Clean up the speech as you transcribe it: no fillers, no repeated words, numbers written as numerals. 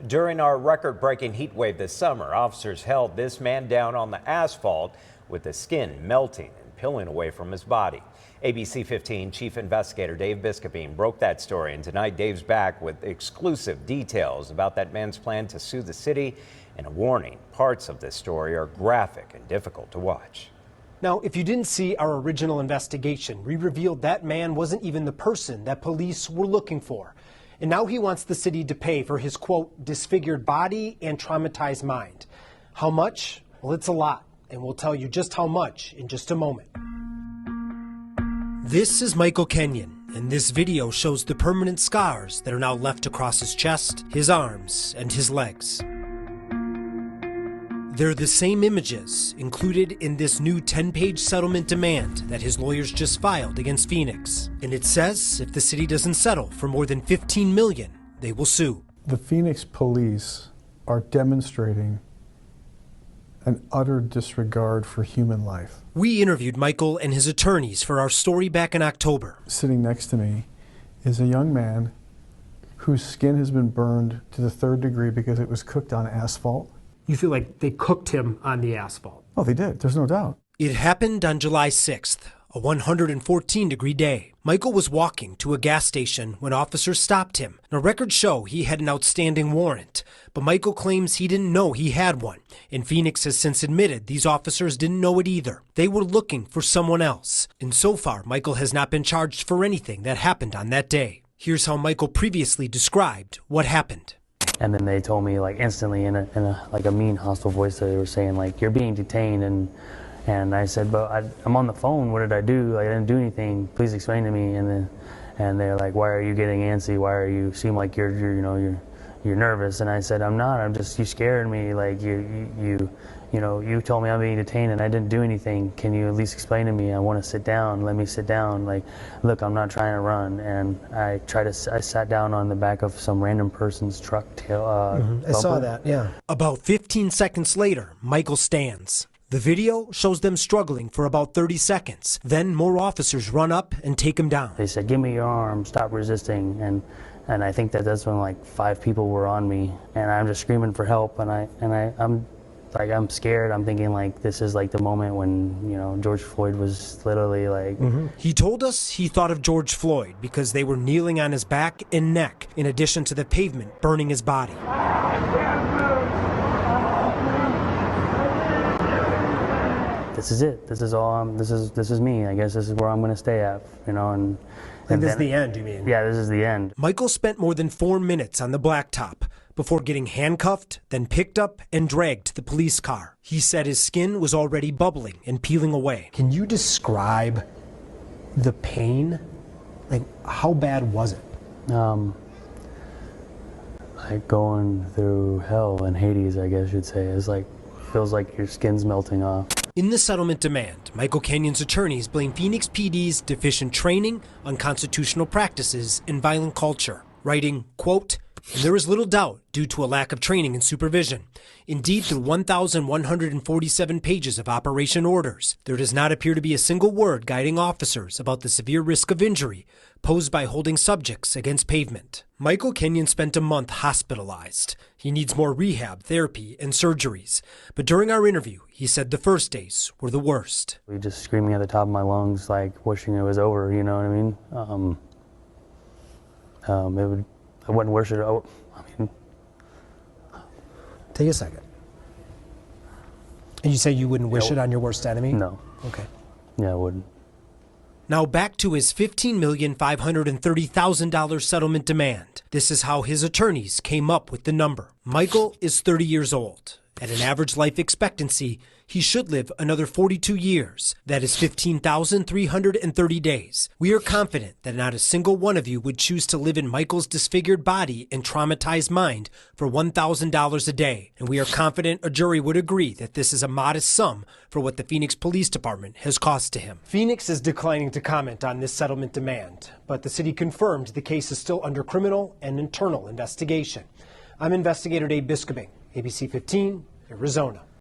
During our record-breaking heat wave this summer, officers held this man down on the asphalt with the skin melting and peeling away from his body. ABC 15 Chief Investigator Dave Biscobine broke that story, and tonight Dave's back with exclusive details about that man's plan to sue the city and a warning. Parts of this story are graphic and difficult to watch. Now, if you didn't see our original investigation, we revealed that man wasn't even the person that police were looking for. And now he wants the city to pay for his, quote, disfigured body and traumatized mind. How much? Well, it's a lot, and we'll tell you just how much in just a moment. This is Michael Kenyon, and this video shows the permanent scars that are now left across his chest, his arms, and his legs. They're the same images included in this new 10-page settlement demand that his lawyers just filed against Phoenix. And it says if the city doesn't settle for more than $15 million, they will sue. The Phoenix police are demonstrating an utter disregard for human life. We interviewed Michael and his attorneys for our story back in October. Sitting next to me is a young man whose skin has been burned to the 3rd degree because it was cooked on asphalt. You feel like they cooked him on the asphalt? Oh, they did. There's no doubt. It happened on July 6th, a 114-degree day. Michael was walking to a gas station when officers stopped him. Now, records show he had an outstanding warrant, but Michael claims he didn't know he had one. And Phoenix has since admitted these officers didn't know it either. They were looking for someone else. And so far, Michael has not been charged for anything that happened on that day. Here's how Michael previously described what happened. And then they told me like instantly in a like a mean, hostile voice that they were saying like, you're being detained. And I said, but I'm on the phone. What did I do? Like, I didn't do anything. Please explain to me. And they're like, why are you getting antsy? Why are you seem like you're nervous? And I said, I'm not. I'm just, you scared me. Like you told me I'm being detained and I didn't do anything. Can you at least explain to me? I want to sit down. Let me sit down. Like, look, I'm not trying to run. And I sat down on the back of some random person's truck tail. I saw that, yeah. About 15 seconds later, Michael stands. The video shows them struggling for about 30 seconds. Then more officers run up and take him down. They said, give me your arm, stop resisting. And I think that's when like 5 people were on me. And I'm just screaming for help. I'm scared. I'm thinking like this is like the moment when, George Floyd was literally like... He told us he thought of George Floyd because they were kneeling on his back and neck, in addition to the pavement burning his body. This is it. This is all. This is me. I guess this is where I'm going to stay at. And this is the end, you mean? Yeah, this is the end. Michael spent more than 4 minutes on the blacktop before getting handcuffed, then picked up and dragged to the police car. He said his skin was already bubbling and peeling away. Can you describe the pain? Like, how bad was it? Like going through hell in Hades, I guess you'd say. It's like, feels like your skin's melting off. In the settlement demand, Michael Kenyon's attorneys blame Phoenix PD's deficient training, unconstitutional practices, and violent culture, writing, quote, there is little doubt due to a lack of training and supervision. Indeed, through 1,147 pages of operation orders, there does not appear to be a single word guiding officers about the severe risk of injury posed by holding subjects against pavement. Michael Kenyon spent a month hospitalized. He needs more rehab, therapy, and surgeries. But during our interview, he said the first days were the worst. We just screaming at the top of my lungs, like wishing it was over, you know what I mean? I wouldn't wish it. Take a second. And you say you wouldn't wish it on your worst enemy? No. Okay. Yeah, I wouldn't. Now back to his $15,530,000 settlement demand. This is how his attorneys came up with the number. Michael is 30 years old. At an average life expectancy, he should live another 42 years. That is 15,330 days. We are confident that not a single one of you would choose to live in Michael's disfigured body and traumatized mind for $1,000 a day. And we are confident a jury would agree that this is a modest sum for what the Phoenix Police Department has cost to him. Phoenix is declining to comment on this settlement demand, but the city confirmed the case is still under criminal and internal investigation. I'm investigator Dave Biscobine, ABC 15, Arizona.